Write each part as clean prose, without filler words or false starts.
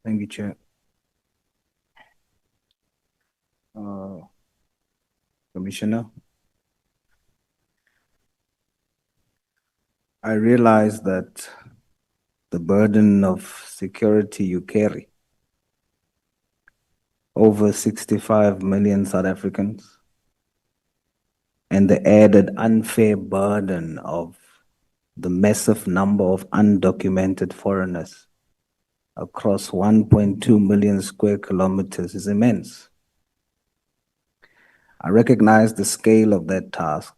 Thank you, Chair. Commissioner, I realize that the burden of security you carry over 65 million South Africans and the added unfair burden of the massive number of undocumented foreigners across 1.2 million square kilometers is immense. I recognize the scale of that task,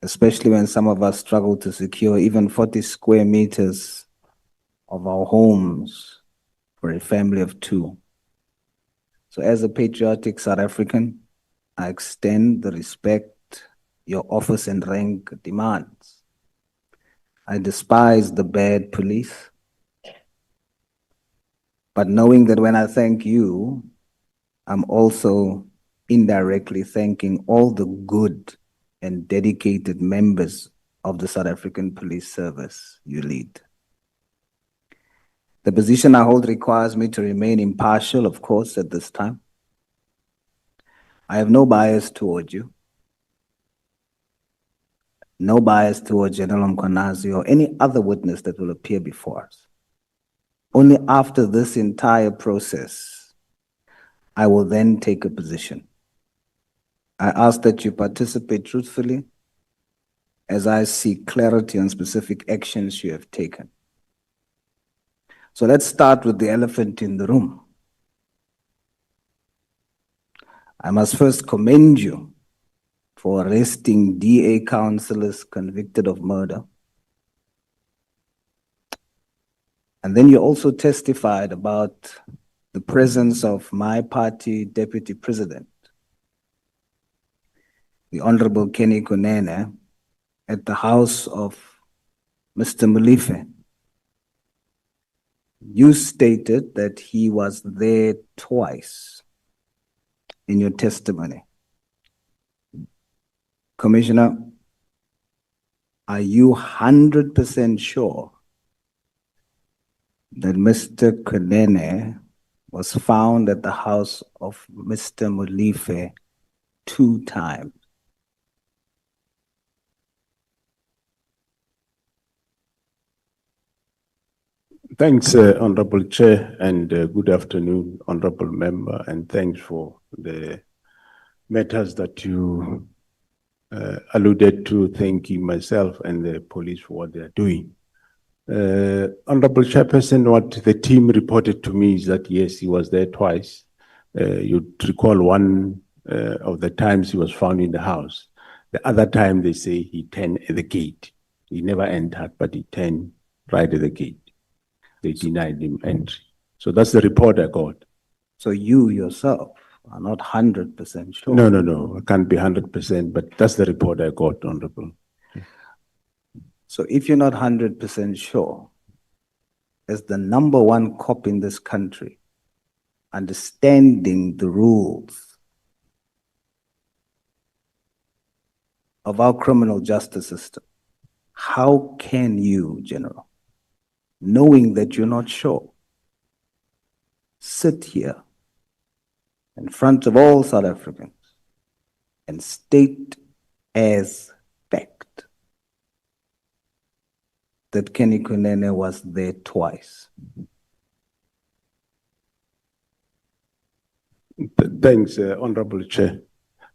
especially when some of us struggle to secure even 40 square meters of our homes for a family of two. So as a patriotic South African, I extend the respect your office and rank demands. I despise the bad police, but knowing that when I thank you, I'm also indirectly thanking all the good and dedicated members of the South African Police Service you lead. The position I hold requires me to remain impartial, of course, at this time. I have no bias toward you, no bias toward General Mkwanazi or any other witness that will appear before us. Only after this entire process, I will then take a position. I ask that you participate truthfully as I seek clarity on specific actions you have taken. So let's start with the elephant in the room. I must first commend you for arresting DA councillors convicted of murder. And then you also testified about the presence of my party deputy president, the Honorable Kunene, at the house of Mr. Molefe. You stated that he was there twice in your testimony. Commissioner, are you 100% sure that Mr. Kunene was found at the house of Mr. Molefe 2 times? Thanks, Honorable Chair, and good afternoon, Honorable Member, and thanks for the matters that you alluded to, thanking myself and the police for what they are doing. Honorable Chairperson, what the team reported to me is that, yes, he was there twice. You'd recall one of the times he was found in the house. The other time they say he turned at the gate. He never entered, but he turned right at the gate. They denied him entry. So that's the report I got. So you yourself are not 100% sure? No. I can't be 100%, but that's the report I got, Honorable. So if you're not 100% sure, as the #1 cop in this country, understanding the rules of our criminal justice system, how can you, General, knowing that you're not sure, sit here in front of all South Africans and state as fact that Kenny Kunene was there twice? Thanks, Honorable Chair.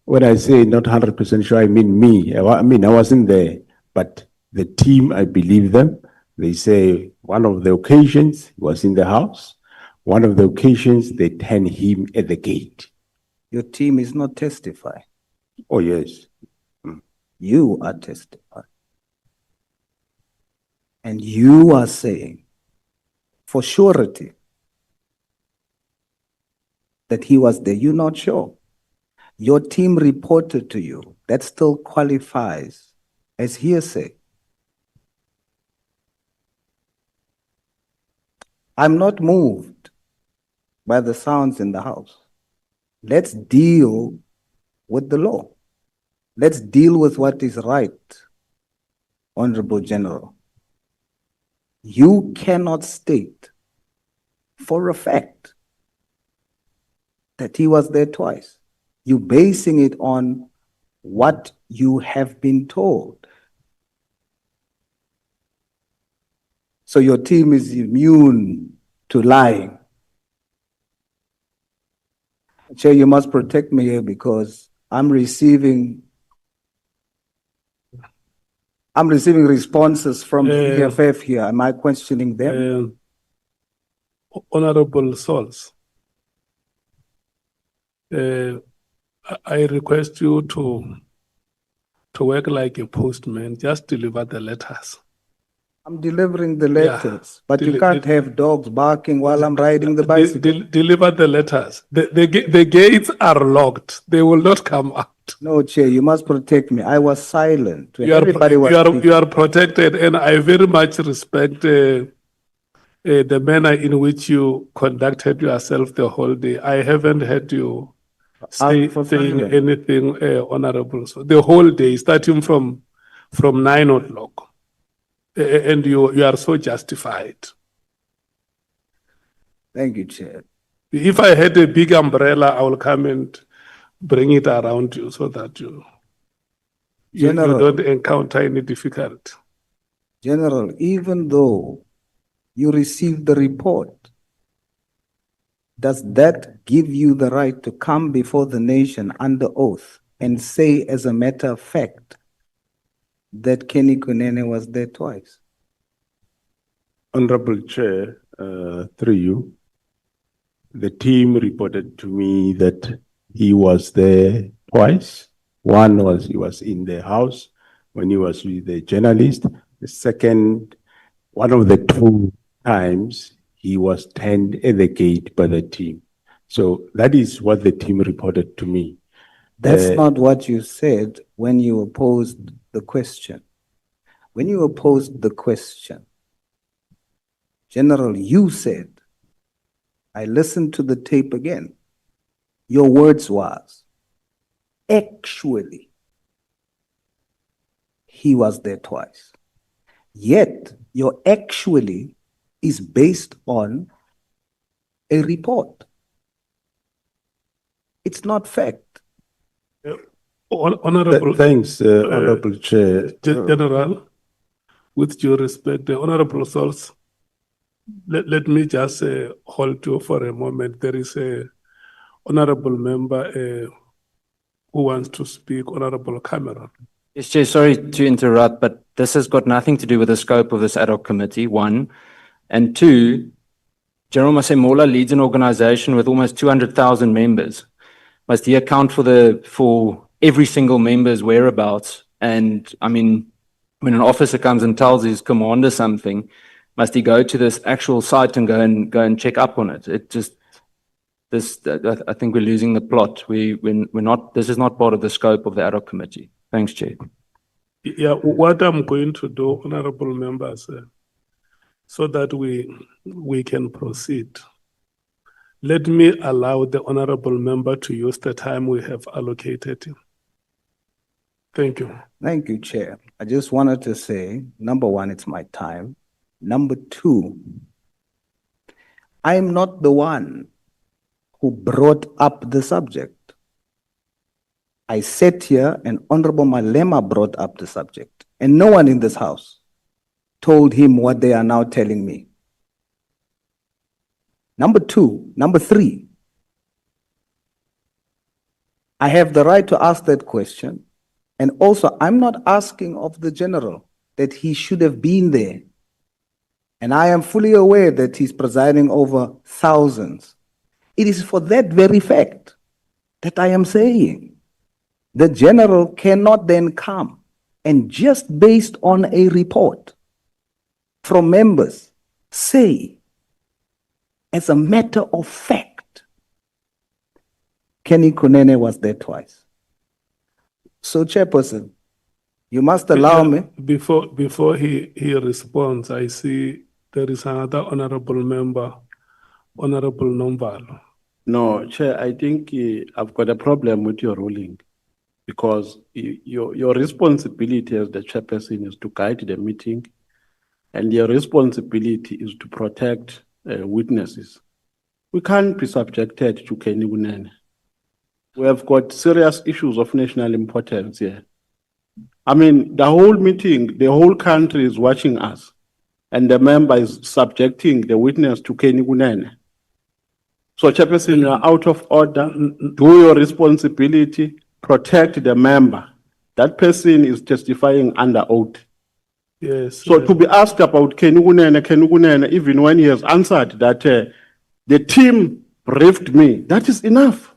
When I say not 100% sure, I mean me. I wasn't there, but the team, I believe them. They say one of the occasions he was in the house. One of the occasions they turned him at the gate. Your team is not testifying. Oh, yes. You are testifying. And you are saying, for surety, that he was there. You're not sure. Your team reported to you. That still qualifies as hearsay. I'm not moved by the sounds in the house. Let's deal with the law. Let's deal with what is right, Honorable General. You cannot state for a fact that he was there twice. You're basing it on what you have been told. So your team is immune to lying. Chair, you must protect me here because I'm receiving responses from the EFF here. Am I questioning them? Honorable Sauls, I request you to work like a postman, just deliver the letters. I'm delivering the Yeah. letters, but you can't have dogs barking while I'm riding the bicycle. Deliver the letters. The gates are locked. They will not come out. No, Chair, you must protect me. I was silent when You everybody was speaking. are protected, and I very much respect the manner in which you conducted yourself the whole day. I haven't heard you saying silence. anything honorable. So the whole day, starting from 9 o'clock, and you are so justified. Thank you, Chair. If I had a big umbrella, I will come and bring it around you so that you General. don't encounter any difficulty. General, even though you received the report, does that give you the right to come before the nation under oath and say, as a matter of fact, that Kenny Kunene was there twice? Honorable Chair, through you, the team reported to me that he was there twice. One was he was in the house when he was with the journalist. The second, one of the 2 times, he was turned at the gate by the team. So that is what the team reported to me. That's not what you said when you opposed the question. When you opposed the question, General, you said, I listened to the tape again. Your words was, actually, he was there twice. Yet, your actually is based on a report. It's not fact. Honorable. Thanks, Honorable Chair. General, with due respect, the Honorable Sauls, let me just hold you for a moment. There is a honorable member who wants to speak, Honorable Cameron. Yes, Chair, sorry to interrupt, but this has got nothing to do with the scope of this ad hoc committee, 1. And 2, General Masemola leads an organization with almost 200,000 members. Must he account for every single member's whereabouts? And I mean, when an officer comes and tells his commander something, must he go to this actual site and go and check up on it? It just, I think we're losing the plot. We're not, this is not part of the scope of the ad hoc committee. Thanks, Chair. Yeah, what I'm going to do, honorable members, so that we can proceed. Let me allow the honorable member to use the time we have allocated him. Thank you. Thank you, Chair. I just wanted to say, number 1, it's my time. Number 2, I'm not the one who brought up the subject. I sat here and Honorable Malema brought up the subject, and no one in this house told him what they are now telling me. Number 3, I have the right to ask that question. And also, I'm not asking of the general that he should have been there. And I am fully aware that he's presiding over thousands. It is for that very fact that I am saying the general cannot then come and just based on a report from members say, as a matter of fact, Kenny Kunene was there twice. So, Chairperson, you must allow me. Before he responds, I see there is another honorable member, Honorable Nombalo. No, Chair, I think I've got a problem with your ruling because your responsibility as the chairperson is to guide the meeting and your responsibility is to protect witnesses. We can't be subjected to Kunene. We have got serious issues of national importance here. I mean, the whole meeting, the whole country is watching us, and the member is subjecting the witness to Kunene. So, Chairperson, you are out of order. Do your responsibility, protect the member. That person is testifying under oath. Yes. So, to be asked about Kunene, even when he has answered that the team briefed me, that is enough.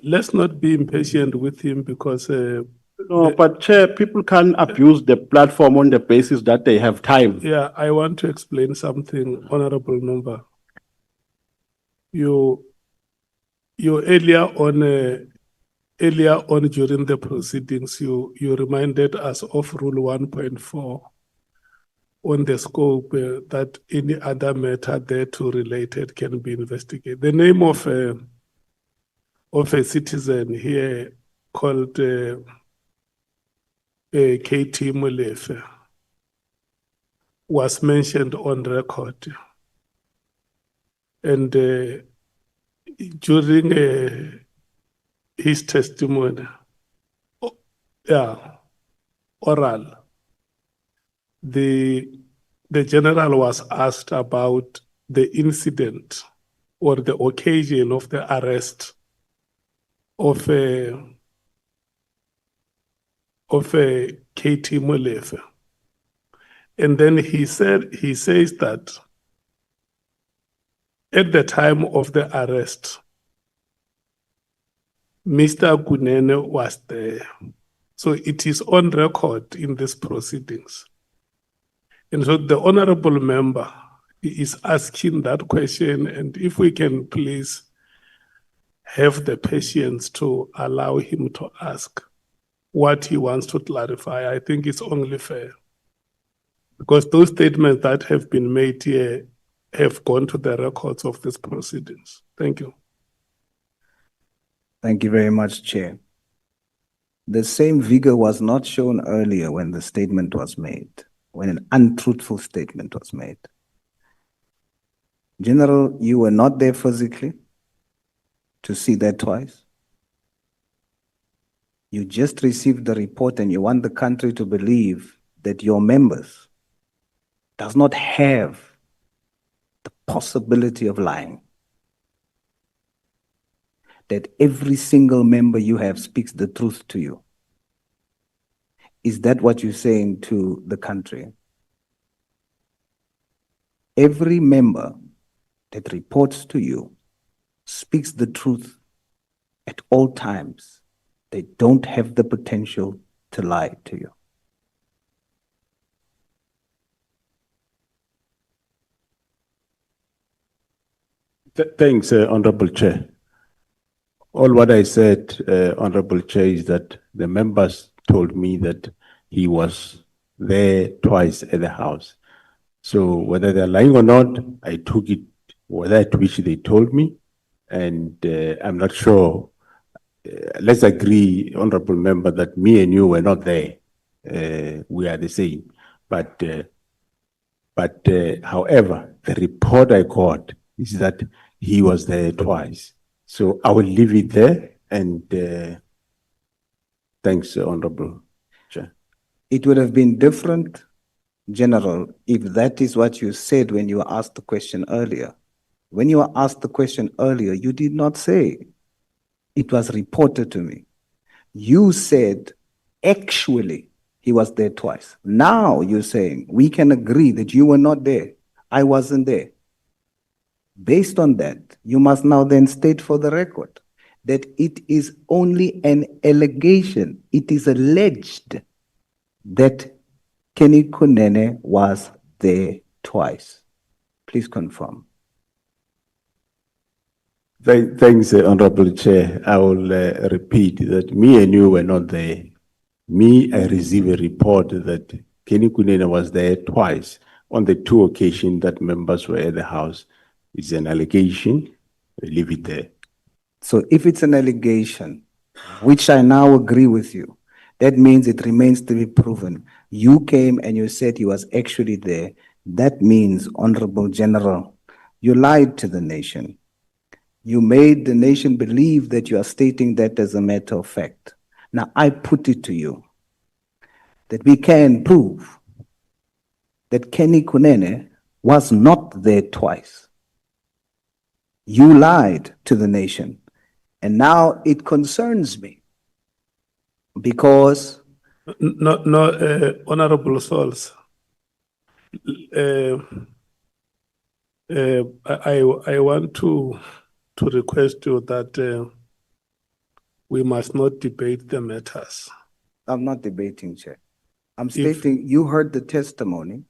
Let's not be impatient with him because No, but Chair, people can abuse the platform on the basis that they have time. yeah, I want to explain something, Honorable Member. You earlier on during the proceedings, you reminded us of Rule 1.4 on the scope that any other matter thereto related can be investigated. The name of a citizen here called KT Molefe was mentioned on record. And during his testimony, oral, the general was asked about the incident or the occasion of the arrest of KT Molefe. And then he says that at the time of the arrest, Mr. Kunene was there. So it is on record in these proceedings. And so the honorable member is asking that question, and if we can please have the patience to allow him to ask what he wants to clarify, I think it's only fair. Because those statements that have been made here have gone to the records of these proceedings. Thank you. Thank you very much, Chair. The same vigor was not shown earlier when the statement was made, when an untruthful statement was made. General, you were not there physically to see that twice. You just received the report and you want the country to believe that your members does not have the possibility of lying. That every single member you have speaks the truth to you. Is that what you're saying to the country? Every member that reports to you speaks the truth at all times. They don't have the potential to lie to you. Thanks, Honorable Chair. All what I said, Honorable Chair, is that the members told me that he was there twice at the house. So whether they're lying or not, I took it that which they told me, and I'm not sure. Let's agree, Honorable Member, that me and you were not there. We are the same. But however, the report I got is that he was there twice. So I will leave it there, and thanks, Honorable Chair. It would have been different, General, if that is what you said when you were asked the question earlier. When you were asked the question earlier, you did not say, it was reported to me. You said, actually, he was there twice. Now you're saying, we can agree that you were not there. I wasn't there. Based on that, you must now then state for the record that it is only an allegation. It is alleged that Kenny Kunene was there twice. Please confirm. Thanks, Honorable Chair. I will repeat that me and you were not there. I received a report that Kenny Kunene was there twice on the two occasions that members were at the house. It's an allegation. I leave it there. So if it's an allegation, which I now agree with you, that means it remains to be proven. You came and you said he was actually there. That means, Honorable General, you lied to the nation. You made the nation believe that you are stating that as a matter of fact. Now, I put it to you that we can prove that Kenny Kunene was not there twice. You lied to the nation. And now it concerns me because Honorable Sauls. I want to request you that we must not debate the matters. I'm not debating, Chair. I'm stating you heard the testimony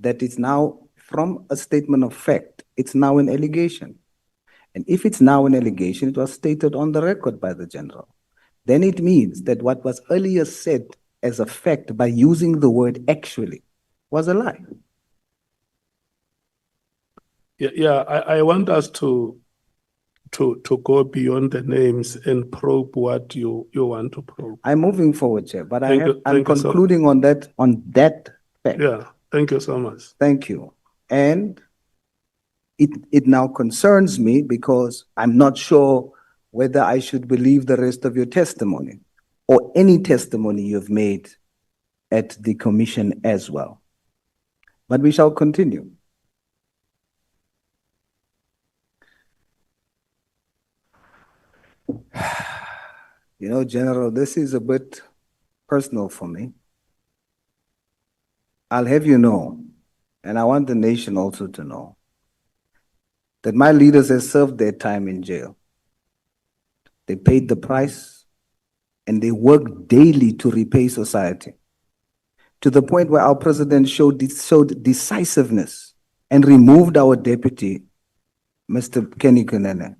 that it's now from a statement of fact, it's now an allegation. And if it's now an allegation, it was stated on the record by the general. Then it means that what was earlier said as a fact by using the word actually was a lie. Yeah, I want us to go beyond the names and probe what you want to probe. I'm moving forward, Chair, but Thank I'm you, sir. concluding on that fact. Yeah, thank you so much. Thank you. And it now concerns me because I'm not sure whether I should believe the rest of your testimony or any testimony you've made at the commission as well. But we shall continue. You know, General, this is a bit personal for me. I'll have you know, and I want the nation also to know, that my leaders have served their time in jail. They paid the price, and they worked daily to repay society, to the point where our president showed decisiveness and removed our deputy, Mr. Kenny Kunene,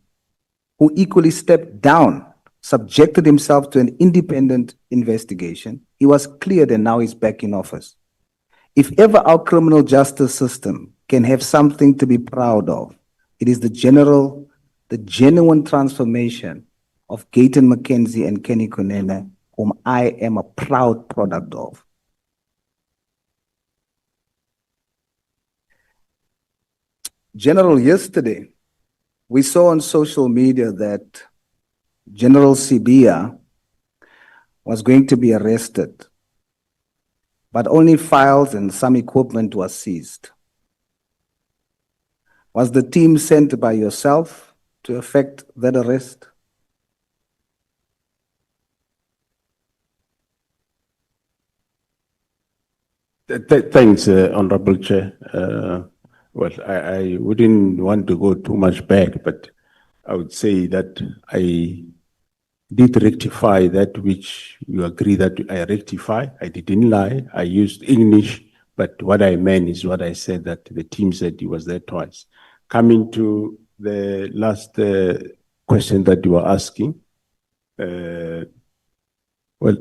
who equally stepped down, subjected himself to an independent investigation. He was cleared and now he's back in office. If ever our criminal justice system can have something to be proud of, it is the genuine transformation of Gayton McKenzie and Kenny Kunene, whom I am a proud product of. General, yesterday, we saw on social media that General Sibia was going to be arrested, but only files and some equipment was seized. Was the team sent by yourself to effect that arrest? Thanks, Honorable Chair. Well, I wouldn't want to go too much back, but I would say that I did rectify that which you agree that I rectify. I didn't lie. I used English, but what I meant is what I said, that the team said he was there twice. Coming to the last question that you were asking, well,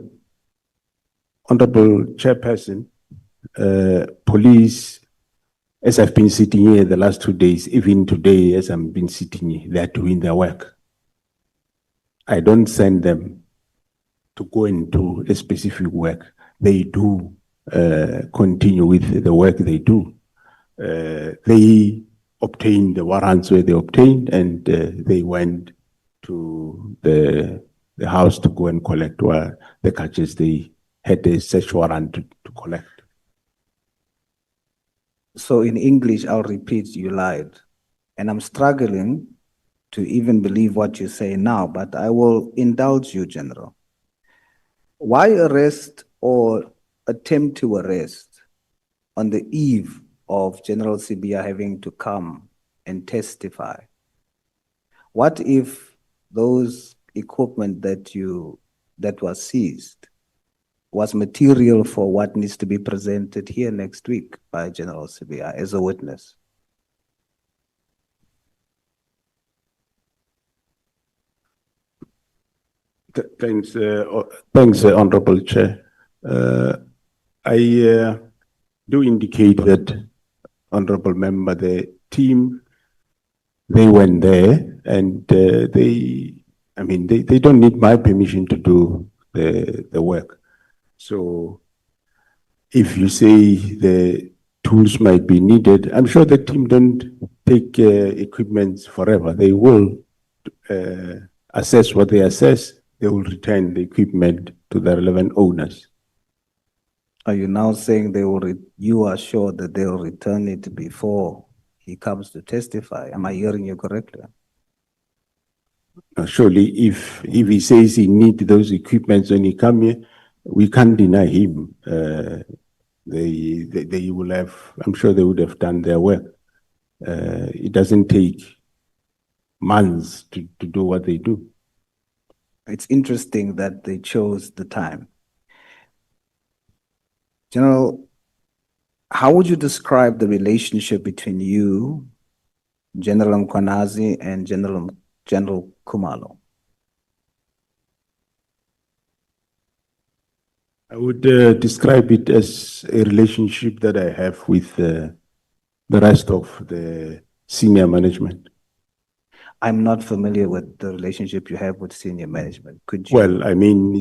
Honorable Chairperson, police, as I've been sitting here the last 2 days, even today as I've been sitting here, they're doing their work. I don't send them to go and do a specific work. They do continue with the work they do. They obtained the warrants where they obtained, and they went to the house to go and collect where the catches they had a search warrant to collect. So in English, I'll repeat, you lied. And I'm struggling to even believe what you say now, but I will indulge you, General. Why arrest or attempt to arrest on the eve of General Sibia having to come and testify? What if those equipment that was seized was material for what needs to be presented here next week by General Sibia as a witness? Thanks, Honorable Chair. I do indicate that, Honorable Member, the team, they went there, and they don't need my permission to do the work. So if you say the tools might be needed, I'm sure the team don't take equipment forever. They will assess what they assess, they will return the equipment to the relevant owners. Are you now saying you are sure that they will return it before he comes to testify? Am I hearing you correctly? Surely, if he says he needs those equipments when he come here, we can't deny him. They will have, I'm sure they would have done their work. It doesn't take months to do what they do. It's interesting that they chose the time. General, how would you describe the relationship between you, General Mkwanazi, and General Khumalo? I would describe it as a relationship that I have with the rest of the senior management. I'm not familiar with the relationship you have with senior management. Could you? Well, I mean,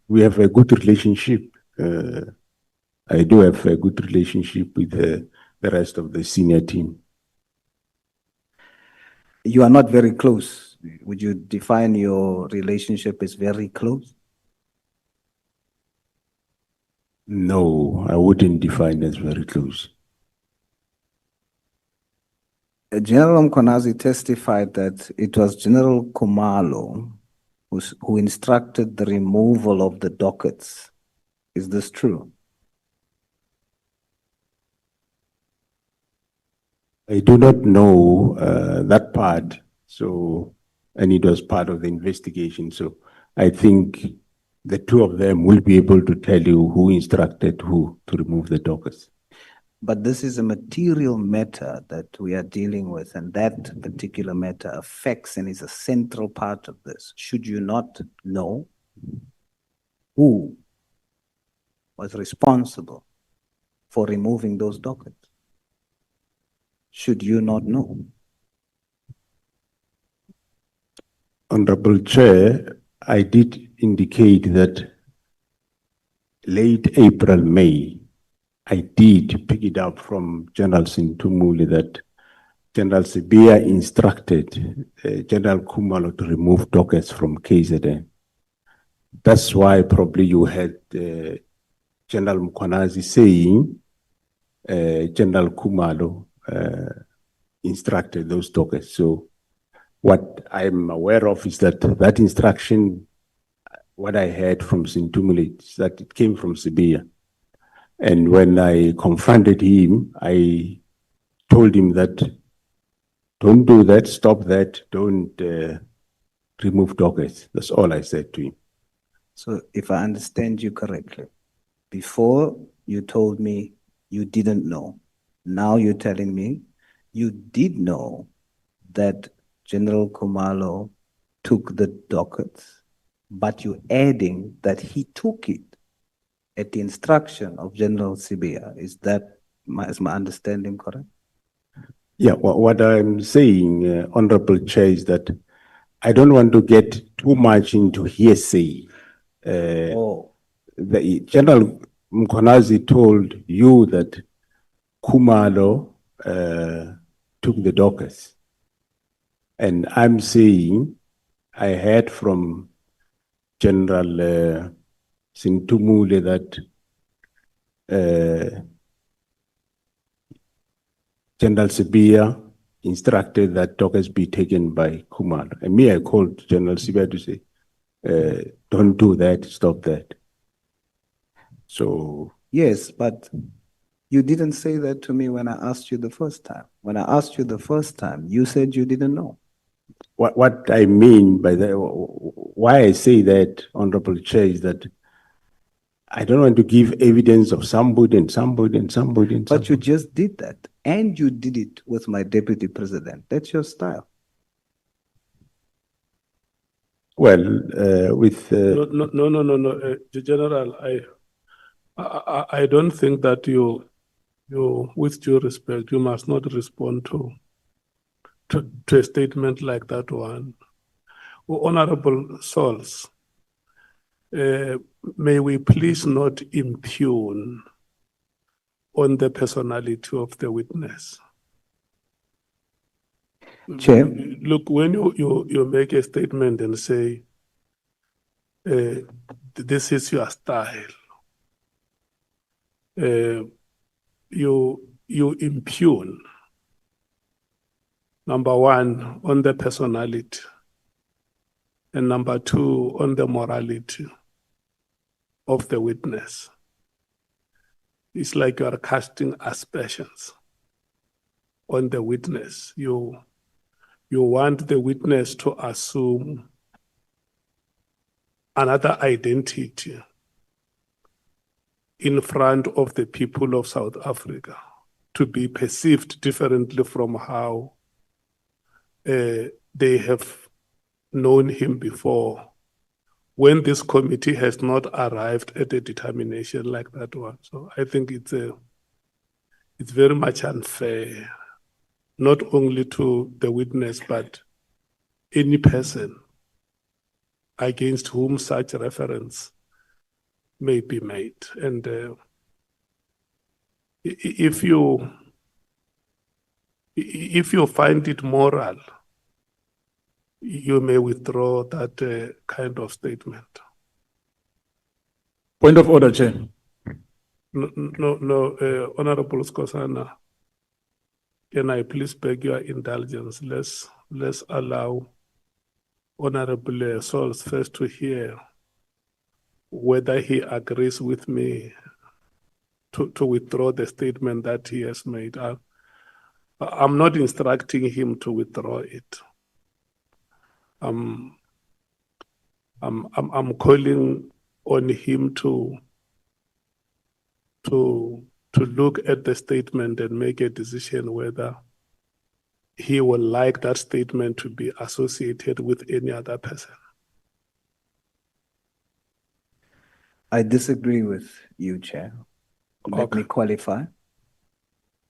we have a good relationship. I do have a good relationship with the rest of the senior team. You are not very close. Would you define your relationship as very close? No, I wouldn't define as very close. General Mkwanazi testified that it was General Khumalo who instructed the removal of the dockets. Is this true? I do not know that part, and it was part of the investigation. So I think the two of them will be able to tell you who instructed who to remove the dockets. But this is a material matter that we are dealing with, and that particular matter affects and is a central part of this. Should you not know who was responsible for removing those dockets? Should you not know? Honorable Chair, I did indicate that late April, May, I did pick it up from General Sintumuli that General Sibia instructed General Khumalo to remove dockets from KZN. That's why probably you had General Mkwanazi saying General Khumalo instructed those dockets. So what I'm aware of is that that instruction, what I heard from Sintumuli, is that it came from Sibia. And when I confronted him, I told him that, don't do that, stop that, don't remove dockets. That's all I said to him. So if I understand you correctly, before you told me you didn't know, now you're telling me you did know that General Khumalo took the dockets, but you're adding that he took it at the instruction of General Sibia. Is my understanding correct? Yeah, what I'm saying, Honorable Chair, is that I don't want to get too much into hearsay. The General Mkwanazi told you that Khumalo took the dockets. And I'm saying I heard from General Sintumule that General Sibia instructed that dockets be taken by Khumalo. And me, I called General Sibia to say, don't do that, stop that. So. Yes, but you didn't say that to me when I asked you the first time. When I asked you the first time, you said you didn't know. What I mean by that, why I say that, Honorable Chair, is that I don't want to give evidence of somebody and somebody and somebody and somebody. But you just did that, and you did it with my deputy president. That's your style. Well, with No, General, I don't think that you, with due respect, you must not respond to a statement like that one. Honorable Sauls, may we please not impugn on the personality of the witness. Chair. Look, when you make a statement and say, this is your style, you impugn, number one, on the personality, and number two, on the morality of the witness. It's like you are casting aspersions on the witness. You want the witness to assume another identity in front of the people of South Africa, to be perceived differently from how they have known him before, when this committee has not arrived at a determination like that one. So I think it's very much unfair, not only to the witness, but any person against whom such reference may be made. And if you find it moral, you may withdraw that kind of statement. Point of order, Chair. No, Honorable Skosana, can I please beg your indulgence? Let's allow Honorable Sauls first to hear whether he agrees with me to withdraw the statement that he has made. I'm not instructing him to withdraw it. I'm calling on him to look at the statement and make a decision whether he would like that statement to be associated with any other person. I disagree with you, Chair. Let me qualify.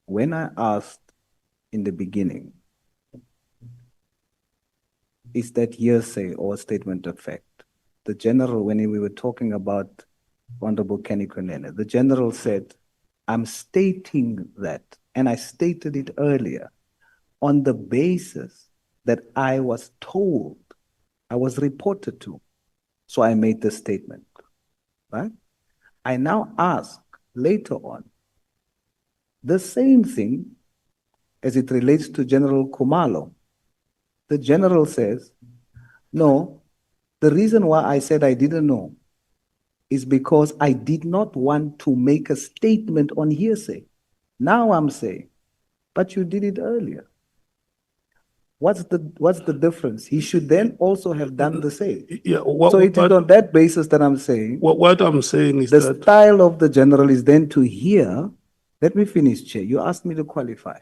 When I asked in the beginning, is that hearsay or statement of fact? The general, when we were talking about Honorable Kenny Kunene, the general said, I'm stating that, and I stated it earlier, on the basis that I was told, I was reported to. So I made the statement, right? I now ask later on the same thing as it relates to General Kumalo. The general says, no, the reason why I said I didn't know is because I did not want to make a statement on hearsay. Now I'm saying, but you did it earlier. What's the difference? He should then also have done the same. Yeah, So it is on that basis that I'm saying, what I'm saying is the that style of the general is then to hear. Let me finish, Chair. You asked me to qualify.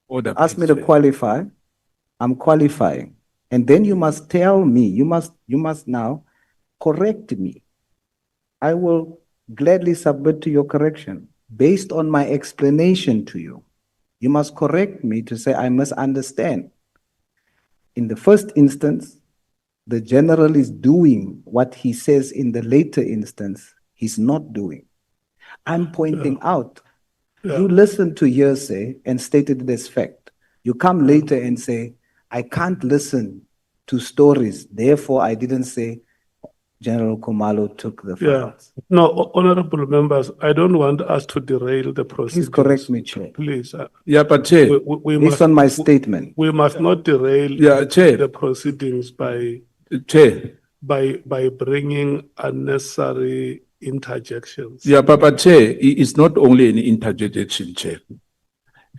Order, Ask me please, to Chair. qualify. I'm qualifying. And then you must tell me, you must now correct me. I will gladly submit to your correction based on my explanation to you. You must correct me to say I must understand. In the first instance, the general is doing what he says in the later instance he's not doing. I'm pointing out, you listen to hearsay and stated it as fact. You come later and say, I can't listen to stories, therefore I didn't say General Kumalo took the files. No, honorable members, I don't want us to derail the proceedings. Please correct me, Chair. Please. Yeah, but Chair, Based on my statement. We must not derail Yeah, Chair. the proceedings by Chair. bringing unnecessary interjections. Yeah, but Chair, it's not only an interjection, Chair.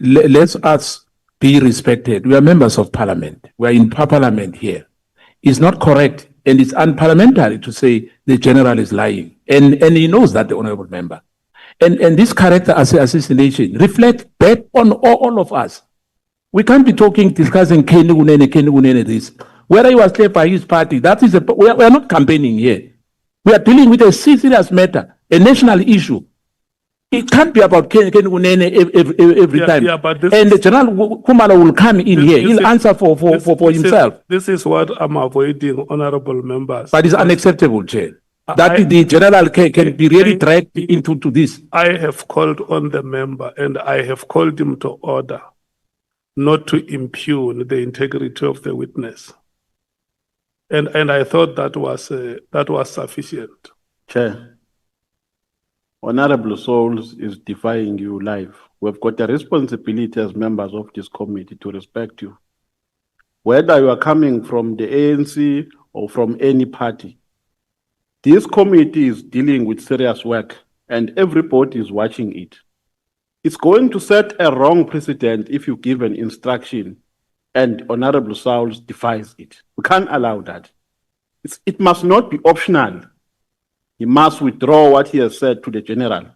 Let's us be respected. We are members of Parliament. We are in Parliament here. It's not correct and it's unparliamentary to say the general is lying. And he knows that, the honorable member. And this character assassination reflects back on all of us. We can't be discussing Kunene this. Whether he was left by his party, that is we are not campaigning here. We are dealing with a serious matter, a national issue. It can't be about Kunene every time. Yeah, but and the General Kumalo will come in here. He'll answer for himself. This is what I'm avoiding, honorable members. But it's unacceptable, Chair. That the general can be really dragged into this. I have called on the member and I have called him to order. not to impugn the integrity of the witness. And I thought that was sufficient. Chair, Honorable Sauls is defying you live. We've got a responsibility as members of this committee to respect you. Whether you are coming from the ANC or from any party, this committee is dealing with serious work and everybody is watching it. It's going to set a wrong precedent if you give an instruction and Honorable Sauls defies it. We can't allow that. It must not be optional. He must withdraw what he has said to the general.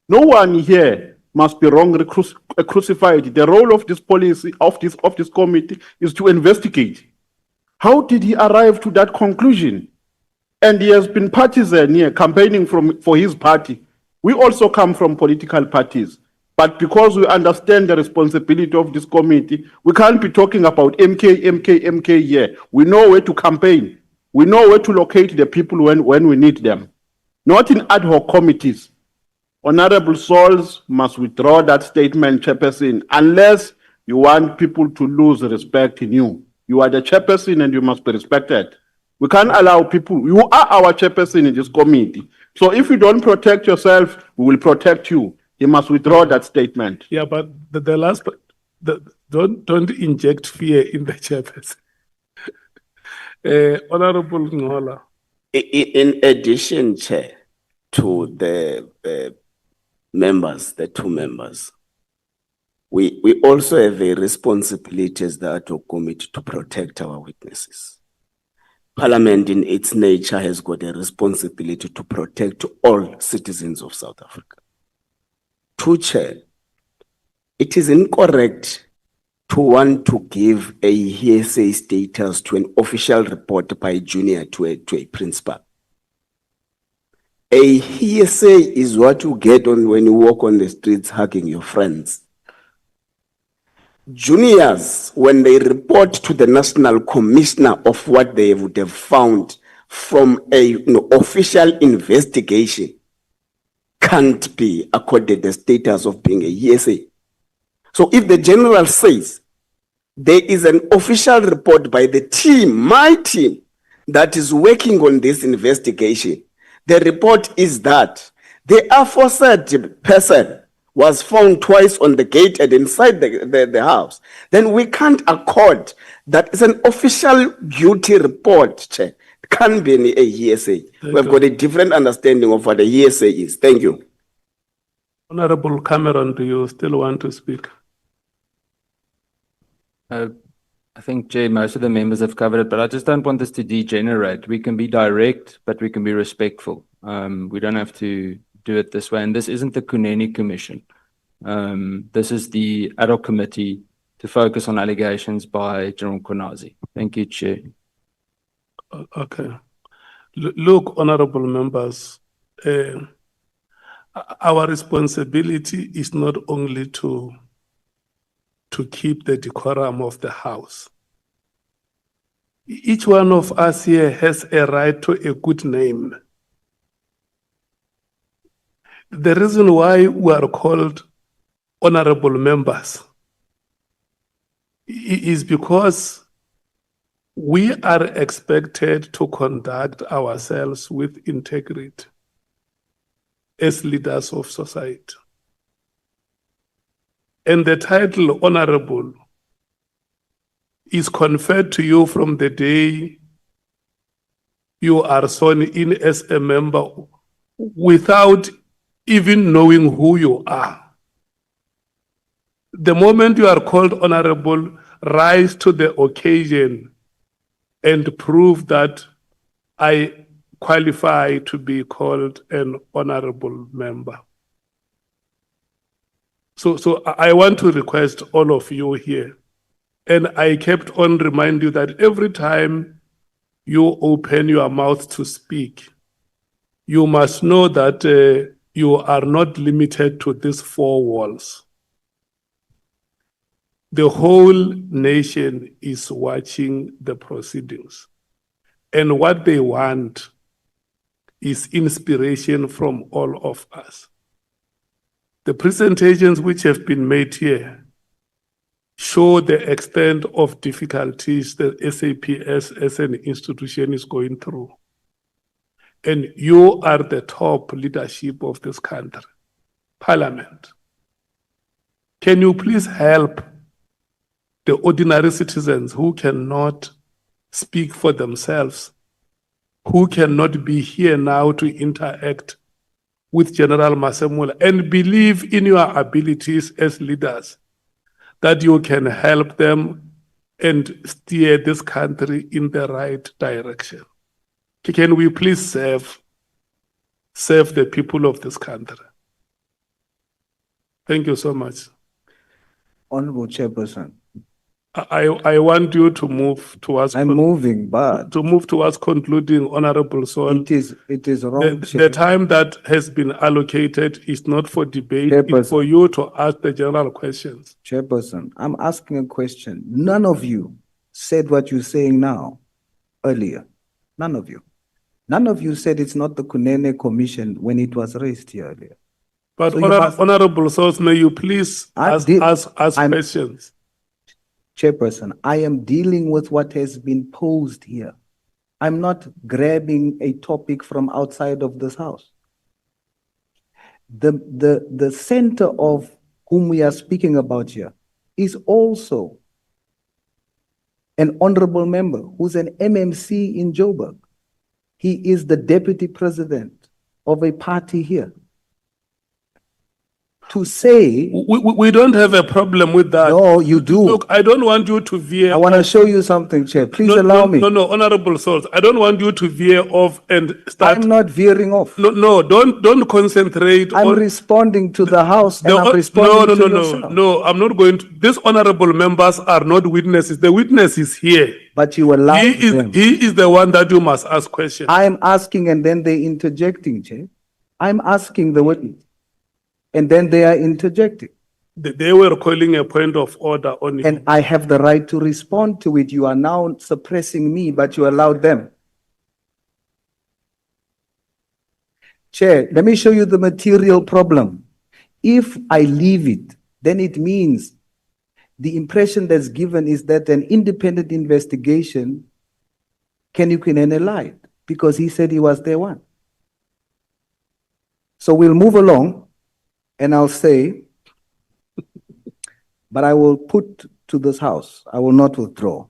No one here must be wrongly crucified. The role of this policy, of this committee, is to investigate. How did he arrive to that conclusion? And he has been partisan here, campaigning for his party. We also come from political parties. But because we understand the responsibility of this committee, we can't be talking about MK here. We know where to campaign. We know where to locate the people when we need them. Not in ad hoc committees. Honorable Sauls must withdraw that statement, Chairperson, unless you want people to lose respect in you. You are the Chairperson and you must be respected. We can't allow people, you are our Chairperson in this committee. So if you don't protect yourself, we will protect you. He must withdraw that statement. Yeah, but the last part, don't inject fear in the Chairperson. Honorable Ngola. In addition, Chair, to the members, the two members, we also have a responsibility as the ad hoc committee to protect our witnesses. Parliament in its nature has got a responsibility to protect all citizens of South Africa. Two, Chair, it is incorrect to want to give a hearsay status to an official report by a junior to a principal. A hearsay is what you get on when you walk on the streets hugging your friends. Juniors, when they report to the National Commissioner of what they would have found from a official investigation, can't be accorded the status of being a hearsay. So if the general says there is an official report by the team, my team, that is working on this investigation, the report is that the aforesaid person was found twice on the gate and inside the house, then we can't accord that it's an official duty report, Chair. It can't be a hearsay. We've got a different understanding of what a hearsay is. Thank you. Honorable Cameron, do you still want to speak? I think, Jay, most of the members have covered it, but I just don't want this to degenerate. We can be direct, but we can be respectful. We don't have to do it this way. And this isn't the Kunene Commission. This is the ad hoc committee to focus on allegations by General Konazi. Thank you, Chair. Okay. Look, honorable members, our responsibility is not only to keep the decorum of the House. Each one of us here has a right to a good name. The reason why we are called honorable members is because we are expected to conduct ourselves with integrity as leaders of society. And the title honorable is conferred to you from the day you are sworn in as a member without even knowing who you are. The moment you are called honorable, rise to the occasion and prove that I qualify to be called an honorable member. So I want to request all of you here, and I kept on reminding you that every time you open your mouth to speak, you must know that you are not limited to these four walls. The whole nation is watching the proceedings, and what they want is inspiration from all of us. The presentations which have been made here show the extent of difficulties that SAPS as an institution is going through. And you are the top leadership of this country, Parliament. Can you please help the ordinary citizens who cannot speak for themselves, who cannot be here now to interact with General Masemola, and believe in your abilities as leaders, that you can help them and steer this country in the right direction? Can we please serve the people of this country? Thank you so much. Honorable Chairperson, I want you to move towards I'm moving, but concluding, Honorable Saul. it is wrong, The Chair. time that has been allocated is not for debate, Chairperson. it's for you to ask the general questions. Chairperson, I'm asking a question. None of you said what you're saying now earlier. None of you. None of you said it's not the Kunene Commission when it was raised here earlier. But So you must- Honorable Sauls, may you please ask I'm- questions? Chairperson, I am dealing with what has been posed here. I'm not grabbing a topic from outside of this house. The center of whom we are speaking about here is also an honorable member who's an MMC in Joburg. He is the deputy president of a party here. To say, We don't have a problem with that. no, you do. Look, I don't want you to veer. I want to show you something, Chair. Please No, allow no, me. No, Honorable Sauls, I don't want you to veer off and start. I'm not veering off. No, don't concentrate I'm on. responding to the House and I'm No, responding to yourself. no, I'm not going to. These honorable members are not witnesses. The witness is here. But you allow them. He is the one that you must ask questions. I'm asking and then they interjecting, Chair. I'm asking the witness. And then they are interjecting. They were calling a point of order on you. And I have the right to respond to it. You are now suppressing me, but you allowed them. Chair, let me show you the material problem. If I leave it, then it means the impression that's given is that an independent investigation, Kunene lied because he said he was there one. So we'll move along and I'll say, but I will put to this House, I will not withdraw.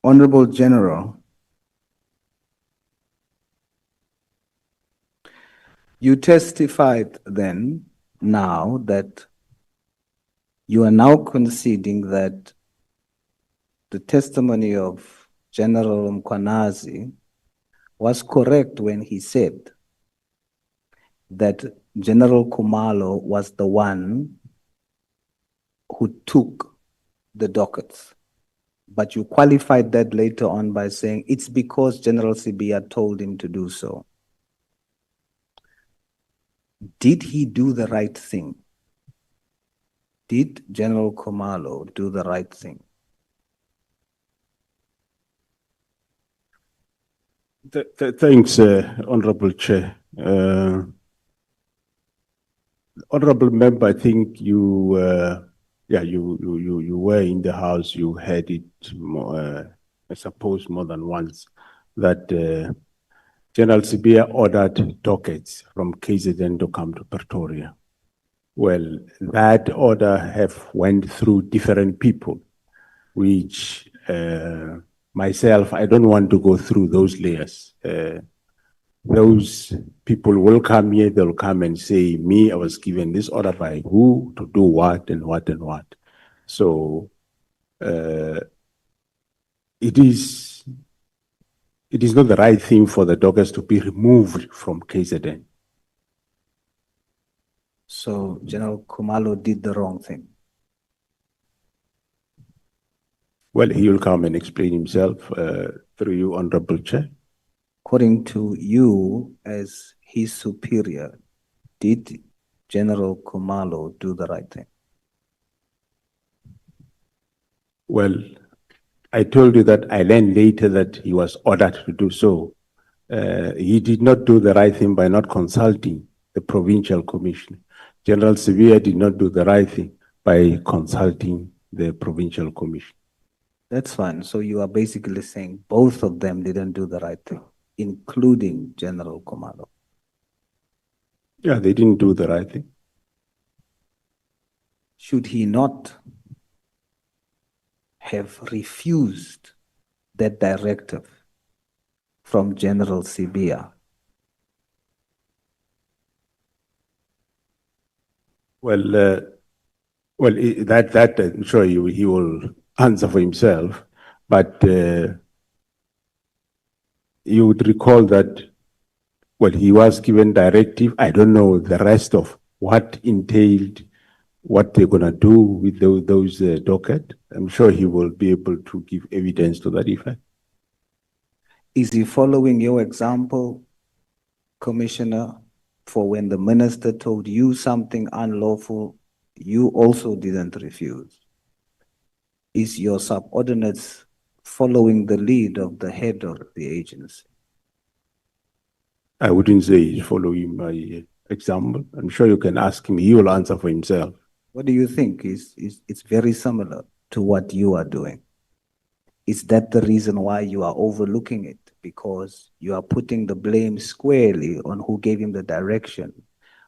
Honorable General, you testified then now that you are now conceding that the testimony of General Mkwanazi was correct when he said that General Khumalo was the one who took the dockets. But you qualified that later on by saying it's because General Sibia told him to do so. Did he do the right thing? Did General Khumalo do the right thing? Thanks, Honorable Chair. Honorable Member, I think you, you were in the House. You heard it, I suppose, more than once that General Sibia ordered dockets from KZN to come to Pretoria. Well, that order have went through different people, which myself, I don't want to go through those layers. Those people will come here, they'll come and say, me, I was given this order by who to do what and what and what. So it is not the right thing for the dockets to be removed from KZN. So General Khumalo did the wrong thing. Well, he will come and explain himself through you, Honorable Chair. According to you as his superior, did General Khumalo do the right thing? Well, I told you that I learned later that he was ordered to do so. He did not do the right thing by not consulting the provincial commission. General Sevilla did not do the right thing by consulting the provincial commission. That's fine. So you are basically saying both of them didn't do the right thing, including General Khumalo. Yeah, they didn't do the right thing. Should he not have refused that directive from General Sibia? Well, that I'm sure he will answer for himself, but you would recall that, well, he was given directive. I don't know the rest of what entailed, what they're going to do with those docket. I'm sure he will be able to give evidence to that effect. Is he following your example, Commissioner, for when the minister told you something unlawful, you also didn't refuse? Is your subordinates following the lead of the head of the agency? I wouldn't say he's following my example. I'm sure you can ask him. He will answer for himself. What do you think? It's very similar to what you are doing. Is that the reason why you are overlooking it? Because you are putting the blame squarely on who gave him the direction,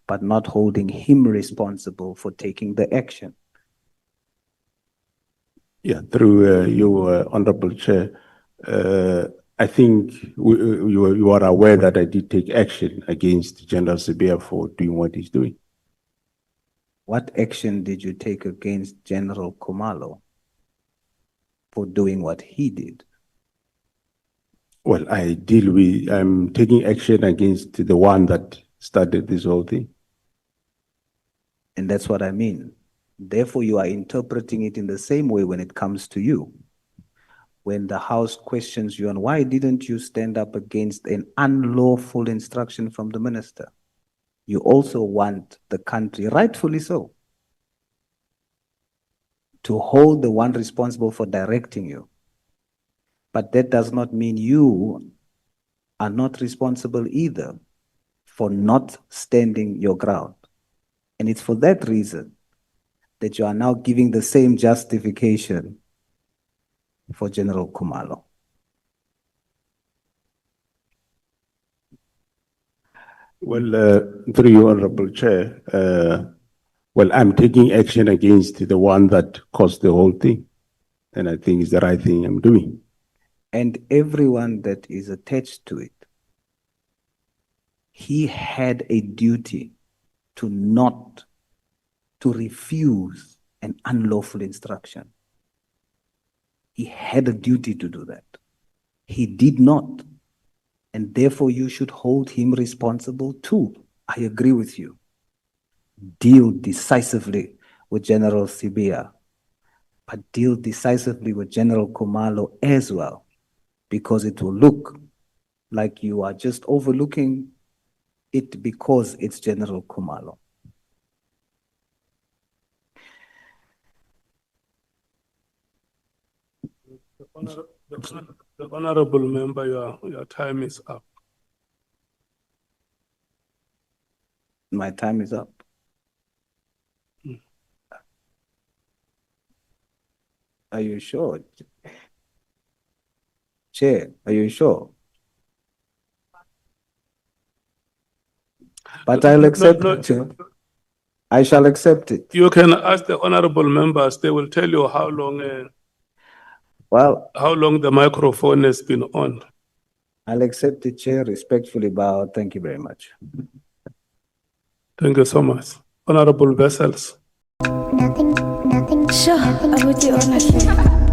but not holding him responsible for taking the action. Yeah, through you, Honorable Chair, I think you are aware that I did take action against General Sibia for doing what he's doing. What action did you take against General Khumalo for doing what he did? Well, I'm taking action against the one that started this whole thing. And that's what I mean. Therefore, you are interpreting it in the same way when it comes to you. When the House questions you on why didn't you stand up against an unlawful instruction from the minister? You also want the country, rightfully so, to hold the one responsible for directing you. But that does not mean you are not responsible either for not standing your ground. And it's for that reason that you are now giving the same justification for General Khumalo. Well, through you, Honorable Chair, well, I'm taking action against the one that caused the whole thing. And I think it's the right thing I'm doing. And everyone that is attached to it, he had a duty to refuse an unlawful instruction. He had a duty to do that. He did not. And therefore you should hold him responsible too. I agree with you. Deal decisively with General Sibia, but deal decisively with General Khumalo as well, because it will look like you are just overlooking it because it's General Khumalo. The honorable member, your time is up. My time is up. Are you sure? Chair, are you sure? But I'll accept it, Chair. I shall accept it. You can ask the honorable members, they will tell you how long the microphone has been on. I'll accept it, Chair. Respectfully bow. Thank you very much. Thank you so much. Honorable Vessels. Nothing. Sure, I would do honestly.